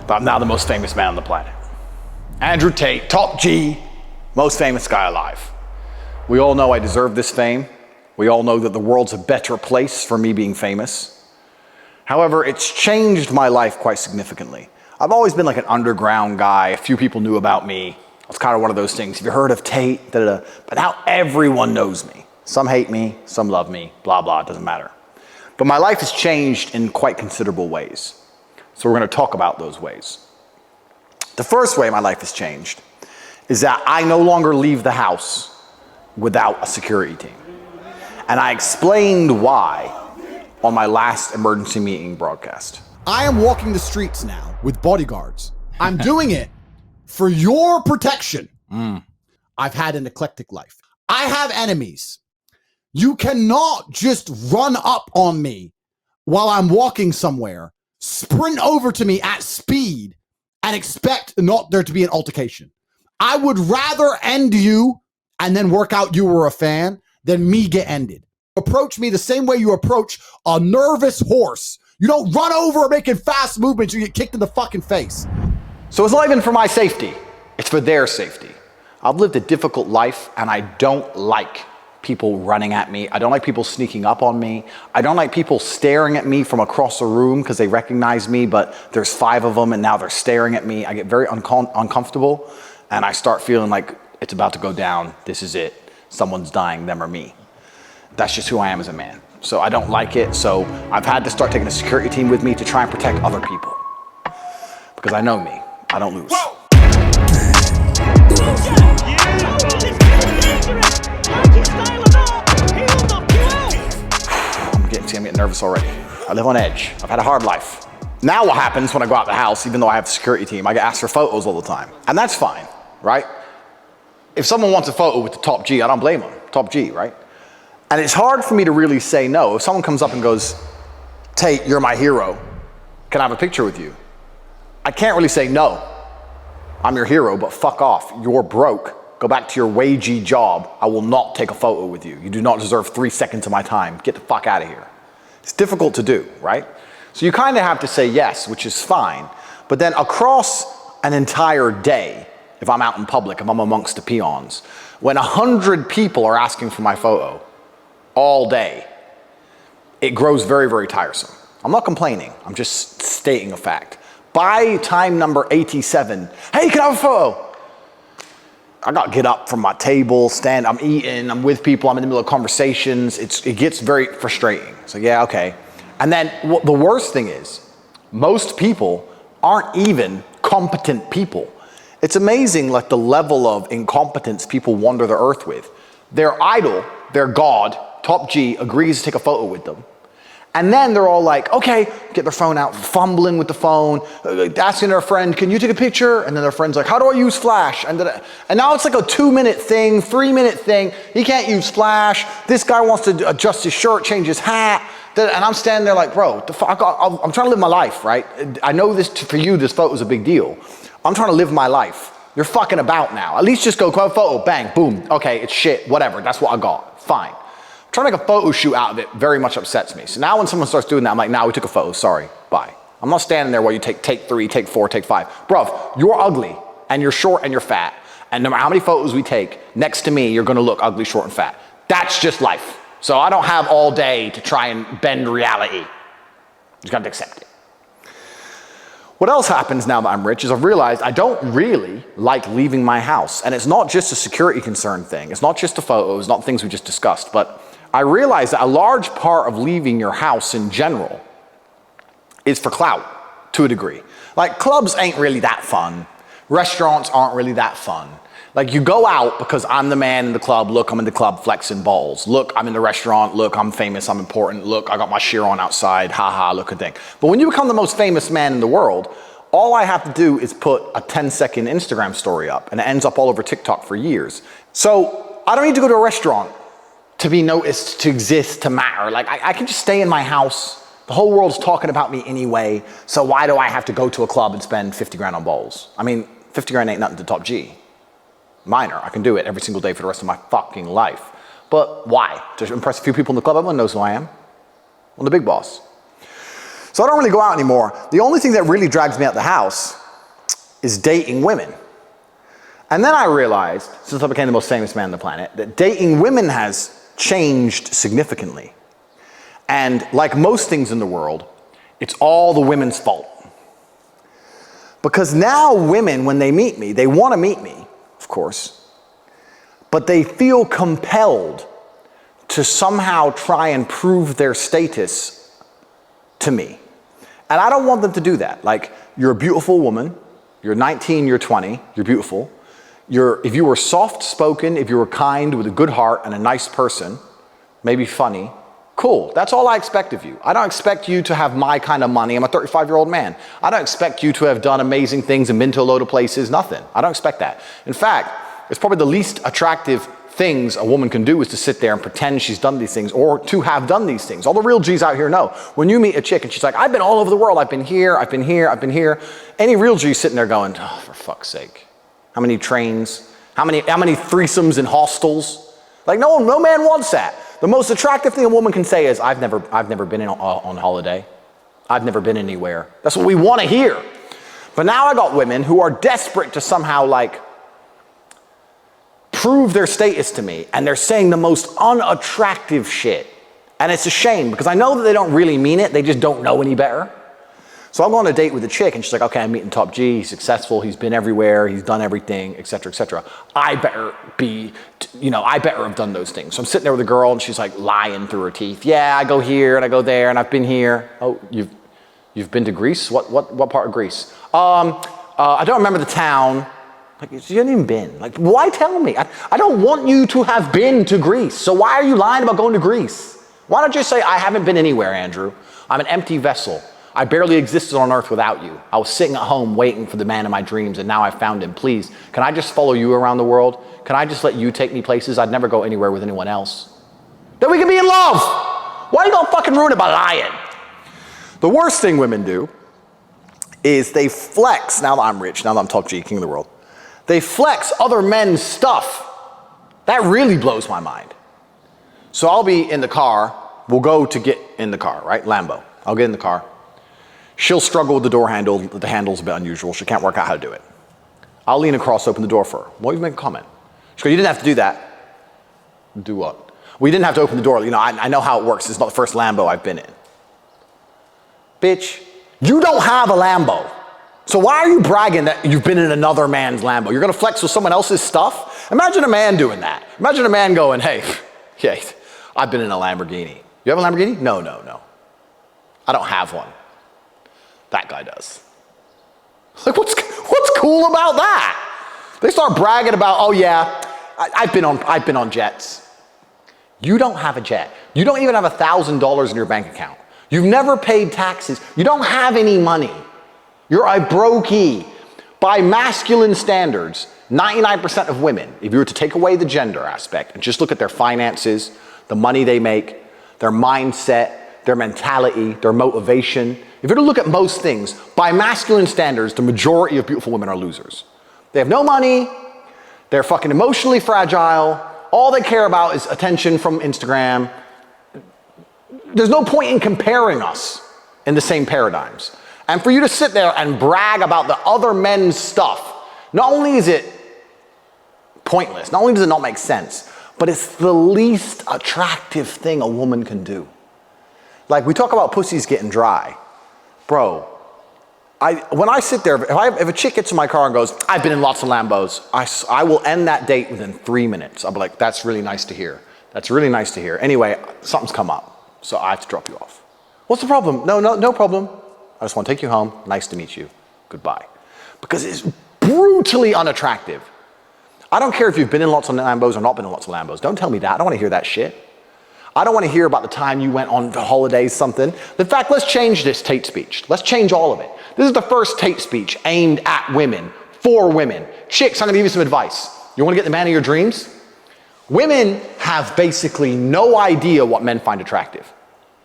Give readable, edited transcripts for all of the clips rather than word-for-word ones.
but I'm now the most famous man on the planet. Andrew Tate, top G, most famous guy alive. We all know I deserve this fame. We all know that the world's a better place for me being famous. However, it's changed my life quite significantly. I've always been like an underground guy. A few people knew about me. It's kind of one of those things. Have you heard of Tate? Da-da-da. But now everyone knows me. Some hate me, some love me, blah, blah, it doesn't matter. But my life has changed in quite considerable ways. So we're going to talk about those ways. The first way my life has changed is that I no longer leave the house without a security team. And I explained why on my last emergency meeting broadcast. I am walking the streets now with bodyguards. I'm doing it for your protection. I've had an eclectic life. I have enemies. You cannot just run up on me while I'm walking somewhere, sprint over to me at speed, and expect not there to be an altercation. I would rather end you and then work out you were a fan than me get ended. Approach me the same way you approach a nervous horse. You don't run over making fast movements, you get kicked in the fucking face. So it's not even for my safety, it's for their safety. I've lived a difficult life and I don't like people running at me. I don't like people sneaking up on me. I don't like people staring at me from across the room because they recognize me, but there's 5 of them and now they're staring at me. I get very uncomfortable and I start feeling like it's about to go down. This is it. Someone's dying, them or me. That's just who I am as a man. So I don't like it. So I've had to start taking a security team with me to try and protect other people. Because I know me, I don't lose. I'm getting nervous already. I live on edge. I've had a hard life. Now what happens when I go out the house, even though I have a security team, I get asked for photos all the time. And that's fine, right? If someone wants a photo with the top G, I don't blame them. Top G, right? And it's hard for me to really say no. If someone comes up and goes, Tate, you're my hero. Can I have a picture with you? I can't really say no. I'm your hero, but fuck off. You're broke. Go back to your wagey job. I will not take a photo with you. You do not deserve 3 seconds of my time. Get the fuck out of here. It's difficult to do, right? So you kind of have to say yes, which is fine. But then across an entire day, if I'm out in public, if I'm amongst the peons, when 100 people are asking for my photo all day, it grows very, very tiresome. I'm not complaining. I'm just stating a fact. By time number 87, hey, can I have a photo? I got to get up from my table, stand, I'm eating, I'm with people, I'm in the middle of conversations. It gets very frustrating. So yeah, okay. And then the worst thing is, most people aren't even competent people. It's amazing like the level of incompetence people wander the earth with. Their idol, their god, top G, agrees to take a photo with them. And then they're all like, okay, get their phone out, fumbling with the phone, asking their friend, can you take a picture? And then their friend's like, how do I use Flash? And now it's like a 2-minute thing, 3-minute thing. He can't use Flash. This guy wants to adjust his shirt, change his hat. And I'm standing there like, bro, I'm trying to live my life, right? I know this, for you, this photo is a big deal. I'm trying to live my life. You're fucking about now. At least just go, photo, bang, boom. Okay, it's shit, whatever. That's what I got. Fine. Trying to make a photo shoot out of it very much upsets me. So now when someone starts doing that, I'm like, nah, we took a photo, sorry, bye. I'm not standing there while you take 3, take 4, take 5. Bruv, you're ugly, and you're short, and you're fat. And no matter how many photos we take, next to me, you're gonna look ugly, short, and fat. That's just life. So I don't have all day to try and bend reality. You just gotta accept it. What else happens now that I'm rich is I've realized I don't really like leaving my house. And it's not just a security concern thing. It's not just the photos, not things we just discussed, but I realize that a large part of leaving your house in general is for clout, to a degree. Like, clubs ain't really that fun. Restaurants aren't really that fun. Like, you go out because I'm the man in the club. Look, I'm in the club flexing balls. Look, I'm in the restaurant. Look, I'm famous, I'm important. Look, I got my sheer on outside. Ha ha, look at that. But when you become the most famous man in the world, all I have to do is put a 10-second Instagram story up, and it ends up all over TikTok for years. So I don't need to go to a restaurant to be noticed, to exist, to matter. Like, I can just stay in my house. The whole world's talking about me anyway, so why do I have to go to a club and spend 50 grand on bowls? I mean, 50 grand ain't nothing to top G. Minor, I can do it every single day for the rest of my fucking life. But why? To impress a few people in the club? Everyone knows who I am. I'm the big boss. So I don't really go out anymore. The only thing that really drags me out the house is dating women. And then I realized, since I became the most famous man on the planet, that dating women has changed significantly. And like most things in the world, it's all the women's fault. Because now women, when they meet me, they want to meet me, of course, but they feel compelled to somehow try and prove their status to me. And I don't want them to do that. Like, you're a beautiful woman, you're 19, you're 20, you're beautiful. If you were soft-spoken, if you were kind, with a good heart and a nice person, maybe funny, cool. That's all I expect of you. I don't expect you to have my kind of money. I'm a 35-year-old man. I don't expect you to have done amazing things and been to a load of places, nothing. I don't expect that. In fact, it's probably the least attractive things a woman can do is to sit there and pretend she's done these things or to have done these things. All the real G's out here know. When you meet a chick and she's like, I've been all over the world. I've been here, I've been here, I've been here. Any real G's sitting there going, oh, for fuck's sake. How many trains? How many threesomes in hostels? Like, no man wants that. The most attractive thing a woman can say is, I've never been on holiday. I've never been anywhere. That's what we want to hear. But now I got women who are desperate to somehow like prove their status to me, and they're saying the most unattractive shit. And it's a shame because I know that they don't really mean it. They just don't know any better. So I'll go on a date with a chick and she's like, okay, I'm meeting Top G, he's successful, he's been everywhere, he's done everything, et cetera, et cetera. I better have done those things. So I'm sitting there with a girl and she's like lying through her teeth. Yeah, I go here and I go there and I've been here. Oh, you've been to Greece? What part of Greece? I don't remember the town. Like, you haven't even been. Like, why tell me? I don't want you to have been to Greece. So why are you lying about going to Greece? Why don't you say, I haven't been anywhere, Andrew. I'm an empty vessel. I barely existed on earth without you. I was sitting at home waiting for the man of my dreams, and now I found him. Please, can I just follow you around the world? Can I just let you take me places? I'd never go anywhere with anyone else. Then we can be in love. Why are you gonna fucking ruin it by lying? The worst thing women do is they flex, now that I'm rich, now that I'm Top G, king of the world, they flex other men's stuff. That really blows my mind. So I'll be in the car, we'll go to get in the car, right? Lambo. I'll get in the car. She'll struggle with the door handle. The handle's a bit unusual. She can't work out how to do it. I'll lean across, open the door for her. Won't even make a comment. She goes, you didn't have to do that. Do what? We didn't have to open the door. You know, I know how it works. It's not the first Lambo I've been in. Bitch, you don't have a Lambo. So why are you bragging that you've been in another man's Lambo? You're going to flex with someone else's stuff? Imagine a man doing that. Imagine a man going, hey, yeah, I've been in a Lamborghini. You have a Lamborghini? No. I don't have one. That guy does. Like, what's cool about that? They start bragging about, oh yeah, I've been on jets. You don't have a jet. You don't even have $1,000 in your bank account. You've never paid taxes. You don't have any money. You're a brokey. By masculine standards, 99% of women, if you were to take away the gender aspect and just look at their finances, the money they make, their mindset, their mentality, their motivation. If you were to look at most things, by masculine standards, the majority of beautiful women are losers. They have no money, they're fucking emotionally fragile, all they care about is attention from Instagram. There's no point in comparing us in the same paradigms. And for you to sit there and brag about the other men's stuff, not only is it pointless, not only does it not make sense, but it's the least attractive thing a woman can do. Like, we talk about pussies getting dry. Bro, when I sit there, if a chick gets in my car and goes, I've been in lots of Lambos, I will end that date within 3 minutes. I'll be like, that's really nice to hear. That's really nice to hear. Anyway, something's come up, so I have to drop you off. What's the problem? No problem. I just want to take you home. Nice to meet you. Goodbye. Because it's brutally unattractive. I don't care if you've been in lots of Lambos or not been in lots of Lambos. Don't tell me that. I don't want to hear that shit. I don't want to hear about the time you went on holidays, something. In fact, let's change this Tate speech. Let's change all of it. This is the first Tate speech aimed at women, for women. Chicks, I'm going to give you some advice. You want to get the man of your dreams? Women have basically no idea what men find attractive.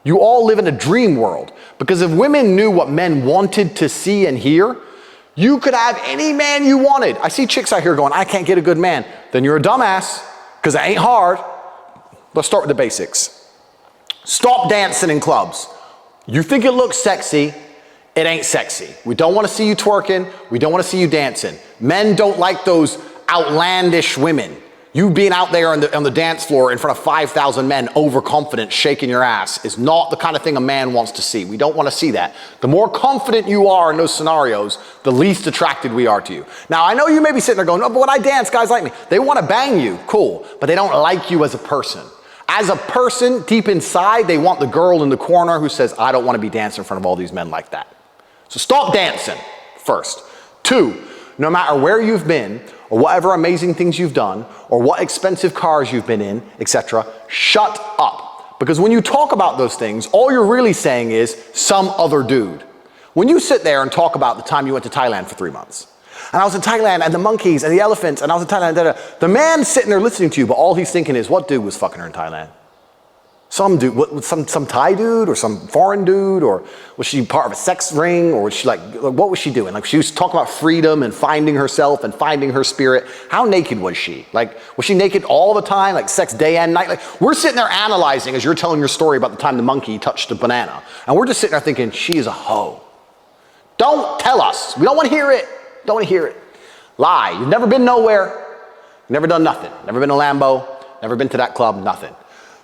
You all live in a dream world. Because if women knew what men wanted to see and hear, you could have any man you wanted. I see chicks out here going, I can't get a good man. Then you're a dumbass, because it ain't hard. Let's start with the basics. Stop dancing in clubs. You think it looks sexy, it ain't sexy. We don't want to see you twerking. We don't want to see you dancing. Men don't like those outlandish women. You being out there on the dance floor in front of 5,000 men, overconfident, shaking your ass, is not the kind of thing a man wants to see. We don't want to see that. The more confident you are in those scenarios, the least attracted we are to you. Now, I know you may be sitting there going, no, but when I dance, guys like me. They want to bang you, cool, but they don't like you as a person. As a person, deep inside, they want the girl in the corner who says, I don't want to be dancing in front of all these men like that. So stop dancing, first. 2, no matter where you've been, or whatever amazing things you've done, or what expensive cars you've been in, etc., shut up. Because when you talk about those things, all you're really saying is some other dude. When you sit there and talk about the time you went to Thailand for 3 months, and I was in Thailand, and the monkeys, and the elephants, and I was in Thailand, the man's sitting there listening to you, but all he's thinking is, what dude was fucking her in Thailand? Some dude, some Thai dude, or some foreign dude, or was she part of a sex ring, or was she like, what was she doing? Like, she was talking about freedom and finding herself and finding her spirit. How naked was she? Like, was she naked all the time, like sex day and night? Like, we're sitting there analyzing as you're telling your story about the time the monkey touched a banana, and we're just sitting there thinking, she is a hoe. Don't tell us. We don't want to hear it. Don't want to hear it. Lie. You've never been nowhere. Never done nothing. Never been to Lambo. Never been to that club. Nothing.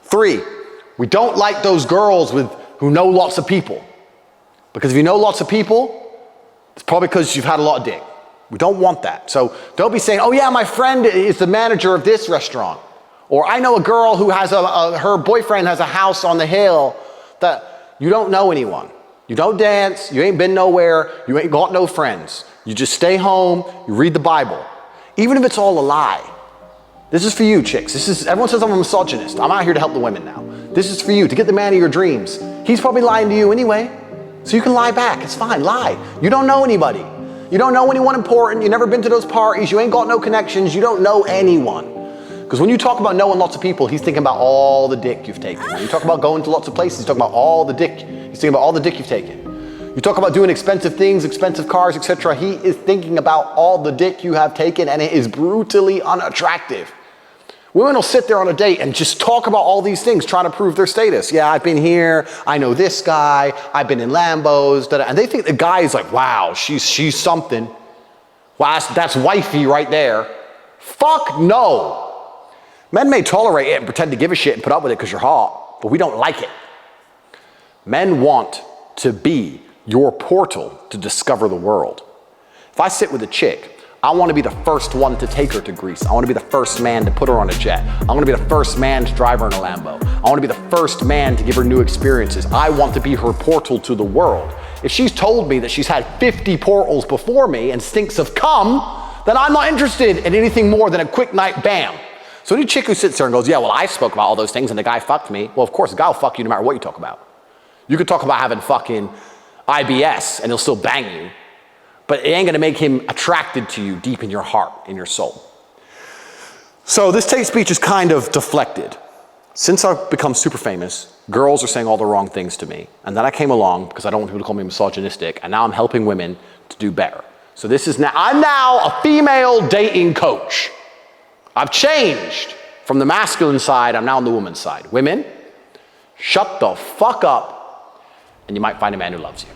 3, we don't like those girls who know lots of people. Because if you know lots of people, it's probably because you've had a lot of dick. We don't want that. So don't be saying, oh yeah, my friend is the manager of this restaurant. Or I know a girl who has her boyfriend has a house on the hill. That you don't know anyone. You don't dance, you ain't been nowhere, you ain't got no friends. You just stay home, you read the Bible. Even if it's all a lie. This is for you, chicks. Everyone says I'm a misogynist. I'm out here to help the women now. This is for you, to get the man of your dreams. He's probably lying to you anyway, so you can lie back. It's fine, lie. You don't know anybody. You don't know anyone important. You've never been to those parties. You ain't got no connections. You don't know anyone. Because when you talk about knowing lots of people, he's thinking about all the dick you've taken. When you talk about going to lots of places, he's talking about all the dick. He's thinking about all the dick you've taken. You talk about doing expensive things, expensive cars, etc. He is thinking about all the dick you have taken, and it is brutally unattractive. Women will sit there on a date and just talk about all these things, trying to prove their status. Yeah, I've been here. I know this guy. I've been in Lambos. And they think the guy is like, wow, she's something. Wow, that's wifey right there. Fuck no. Men may tolerate it and pretend to give a shit and put up with it because you're hot, but we don't like it. Men want to be your portal to discover the world. If I sit with a chick, I want to be the first one to take her to Greece. I want to be the first man to put her on a jet. I want to be the first man to drive her in a Lambo. I want to be the first man to give her new experiences. I want to be her portal to the world. If she's told me that she's had 50 portals before me and stinks of cum, then I'm not interested in anything more than a quick night bam. So any chick who sits there and goes, yeah, well, I spoke about all those things and the guy fucked me. Well, of course, the guy will fuck you no matter what you talk about. You could talk about having fucking IBS and he'll still bang you. But it ain't gonna make him attracted to you deep in your heart, in your soul. So this hate speech is kind of deflected. Since I've become super famous, girls are saying all the wrong things to me. And then I came along because I don't want people to call me misogynistic, and now I'm helping women to do better. So I'm now a female dating coach. I've changed from the masculine side, I'm now on the woman's side. Women, shut the fuck up, and you might find a man who loves you.